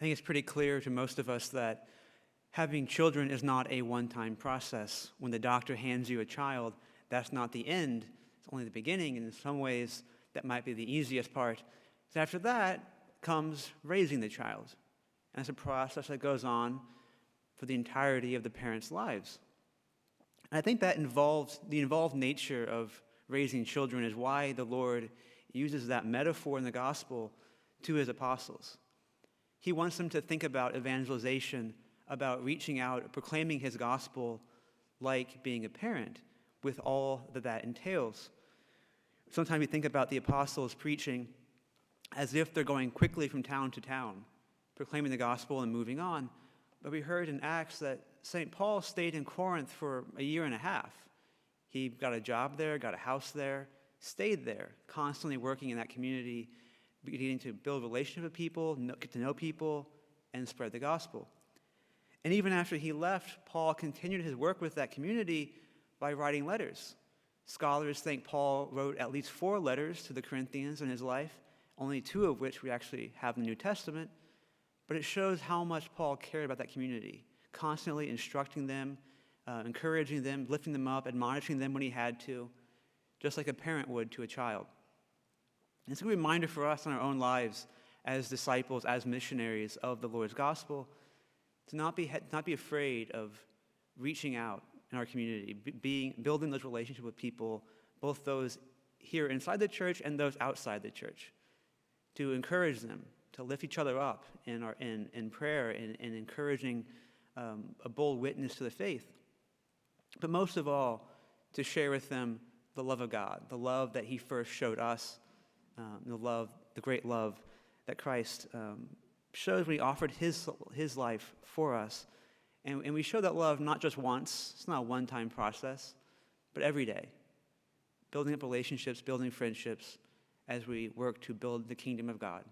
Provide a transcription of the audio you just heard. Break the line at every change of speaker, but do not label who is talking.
think it's pretty clear to most of us that having children is not a one-time process. When the doctor hands you a child, that's not the end. It's only the beginning, and in some ways, that might be the easiest part. So after that comes raising the child. And it's a process that goes on for the entirety of the parents' lives. And I think that the involved nature of raising children is why the Lord uses that metaphor in the gospel to his apostles. He wants them to think about evangelization, about reaching out, proclaiming his gospel like being a parent, with all that that entails. Sometimes we think about the apostles preaching as if they're going quickly from town to town, proclaiming the gospel and moving on. But we heard in Acts that St. Paul stayed in Corinth for a year and a half. He got a job there, got a house there, stayed there, constantly working in that community, beginning to build relationship with people, get to know people, and spread the gospel. And even after he left, Paul continued his work with that community by writing letters. Scholars think Paul wrote at least 4 letters to the Corinthians in his life, only 2 of which we actually have in the New Testament. But it shows how much Paul cared about that community, constantly instructing them, encouraging them, lifting them up, admonishing them when he had to, just like a parent would to a child. And it's a reminder for us in our own lives as disciples, as missionaries of the Lord's gospel, to not be afraid of reaching out in our community, building those relationships with people, both those here inside the church and those outside the church, to encourage them, to lift each other up in prayer and encouraging a bold witness to the faith. But most of all, to share with them the love of God, the love that he first showed us, the great love that Christ shows when he offered his life for us. And we show that love not just once, it's not a one-time process, but every day, building up relationships, building friendships as we work to build the kingdom of God.